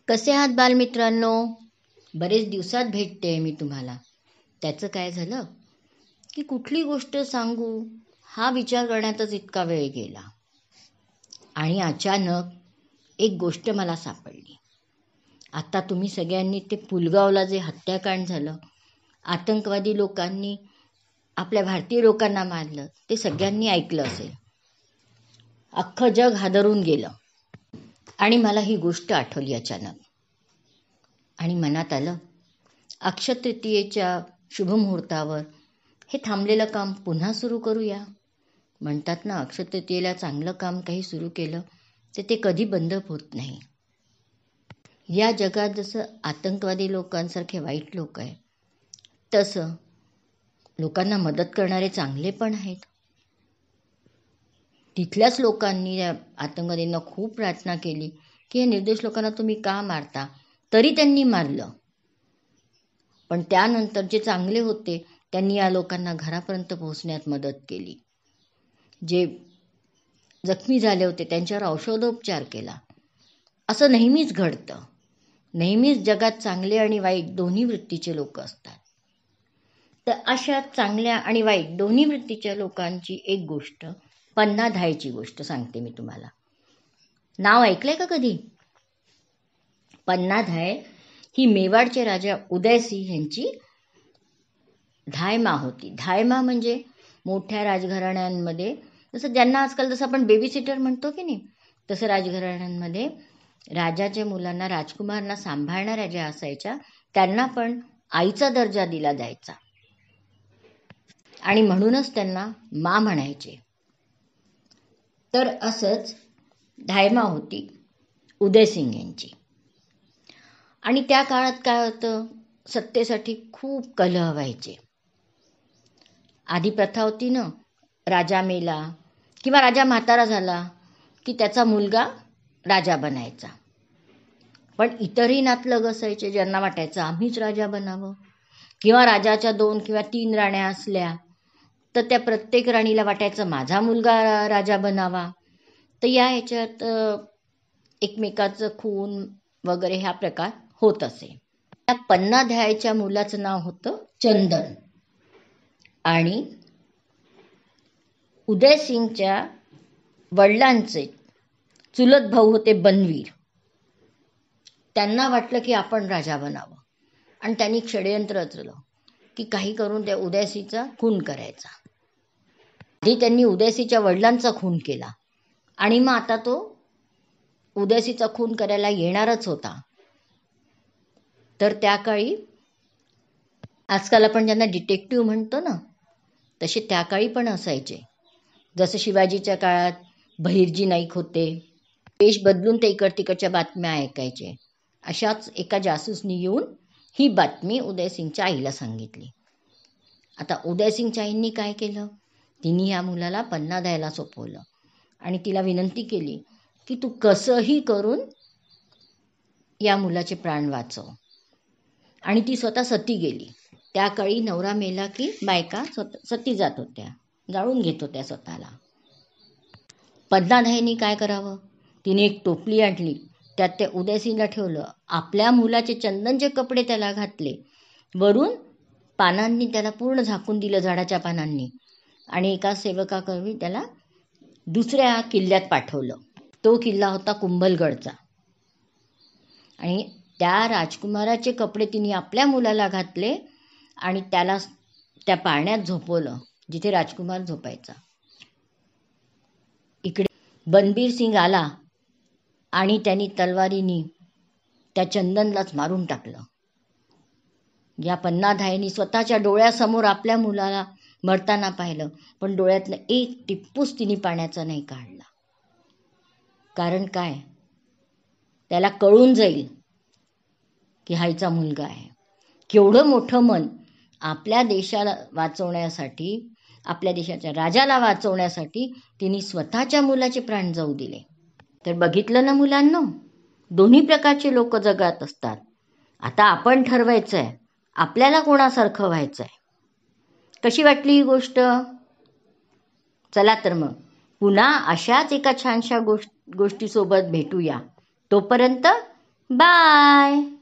कसे आहात बालमित्रांनो? बरेच दिवसात भेटते मी तुम्हाला. त्याचं काय झालं की कुठली गोष्ट सांगू हा विचार करण्यातच इतका वेळ गेला आणि अचानक एक गोष्ट मला सापडली. आता तुम्ही सगळ्यांनी ते पुलगावला जे हत्याकांड झालं, आतंकवादी लोकांनी आपल्या भारतीय लोकांना मारलं, ते सगळ्यांनी ऐकलं असेल. अख्खं जग हादरून गेलं आणि मला ही गोष्ट आठवली अचानक. आणि मनात आलं, अक्षय तृतीयेच्या शुभमुहूर्तावर हे थांबलेलं काम पुन्हा सुरू करूया. म्हणतात ना, अक्षय तृतीयेला चांगलं काम काही सुरू केलं तर ते कधी बंद होत नाही. या जगात जसं आतंकवादी लोकांसारखे वाईट लोक आहे, तसं लोकांना मदत करणारे चांगले पण आहेत. तिथल्याच लोकांनी या आतंकवादींना खूप प्रार्थना केली की या निर्दोष लोकांना तुम्ही का मारता, तरी त्यांनी मारलं. पण त्यानंतर जे चांगले होते त्यांनी या लोकांना घरापर्यंत पोहोचण्यात मदत केली. जे जखमी झाले होते त्यांच्यावर औषधोपचार केला. असं नेहमीच घडतं. नेहमीच जगात चांगले आणि वाईट दोन्ही वृत्तीचे लोक असतात. तर अशा चांगल्या आणि वाईट दोन्ही वृत्तीच्या लोकांची एक गोष्ट, पन्नाधायची गोष्ट सांगते मी तुम्हाला. नाव ऐकलंय का कधी? पन्नाधाय ही मेवाडचे राजा उदयसिंह यांची धायमा होती. धायमा म्हणजे मोठ्या राजघराण्यांमध्ये, जसं ज्यांना आजकाल जसं आपण बेबीसिटर म्हणतो की नाही, तसं राजघराण्यांमध्ये राजाच्या मुलांना, राजकुमारांना सांभाळणाऱ्या ज्या असायच्या त्यांना पण आईचा दर्जा दिला जायचा आणि म्हणूनच त्यांना मा म्हणायचे. तर असंच धायमा होती उदयसिंह यांची. आणि त्या काळात काय होतं, सत्तेसाठी खूप कलह व्हायचे. आधी प्रथा होती ना, राजा मेला किंवा राजा म्हातारा झाला की त्याचा मुलगा राजा बनायचा. पण इतरही नातलग असायचे ज्यांना वाटायचं आम्हीच राजा बनावं, किंवा राजाच्या 2 किंवा 3 राण्या असल्या तर त्या प्रत्येक राणीला वाटायचं माझा मुलगा राजा बनावा. तर या ह्याच्यात एकमेकाचं खून वगैरे हा प्रकार होत असे. त्या पन्नाधायच्या मुलाचं नाव होतं चंदन आणि उदयसिंगच्या वडिलांचे चुलत भाऊ होते बनवीर. त्यांना वाटलं की आपण राजा बनावं आणि त्यांनी षड्यंत्र रचलं की काही करून त्या उदयसिंगचा खून करायचा. आधी त्यांनी उदयसिंगच्या वडिलांचा खून केला आणि मग आता तो उदयसिंगचा खून करायला येणारच होता. तर त्या काळी आजकाल आपण ज्यांना डिटेक्टिव्ह म्हणतो ना, तसे त्या काळी पण असायचे. जसं शिवाजीच्या काळात बहिर्जी नाईक होते, वेश बदलून ते इकड तिकडच्या बातम्या ऐकायचे. अशाच एका जासूसनी येऊन ही बातमी उदयसिंगच्या आईला सांगितली. आता उदयसिंगच्या आईंनी काय केलं, तिने या मुलाला पन्नाधायला सोपवलं आणि तिला विनंती केली की तू कसंही करून या मुलाचे प्राण वाचव. आणि ती स्वतः सती गेली. त्या काळी नवरा मेला की बायका सती जात होत्या, जाळून घेत होत्या स्वतःला. पन्नाधायनी काय करावं, तिने एक टोपली आणली, त्यात त्या उदयसिंगला ठेवलं, आपल्या मुलाचे चंदनचे कपडे त्याला घातले, वरून पानांनी त्याला पूर्ण झाकून दिलं, झाडाच्या पानांनी, आणि एका सेवकाकडून त्याला दुसऱ्या किल्ल्यात पाठवलं. तो किल्ला होता कुंभलगडचा. आणि त्या राजकुमाराचे कपडे तिने आपल्या मुलाला घातले आणि त्याला त्या पाळण्यात झोपवलं जिथे राजकुमार झोपायचा. इकडे बनबीर सिंग आला आणि त्यांनी तलवारीनी त्या चंदनलाच मारून टाकलं. या पन्नाधायनी स्वतःच्या डोळ्यासमोर आपल्या मुलाला मरताना पाहिलं, पण डोळ्यातलं एक टिप्पूस तिने पाण्याचा नाही काढला. कारण काय, त्याला कळून जाईल की हायचा मुलगा आहे. केवढं मोठं मन आपल्या देशाला वाचवण्यासाठी, आपल्या देशाच्या राजाला वाचवण्यासाठी तिने स्वतःच्या मुलाचे प्राण जाऊ दिले. तर बघितलं ना मुलांनो, दोन्ही प्रकारचे लोक जगात असतात. आता आपण ठरवायचं आहे आपल्याला कोणासारखं व्हायचं आहे. कशी वाटली ही गोष्ट? चला तर मग पुन्हा अशाच एका छानशा गोष्टीसोबत भेटूया. तोपर्यंत बाय.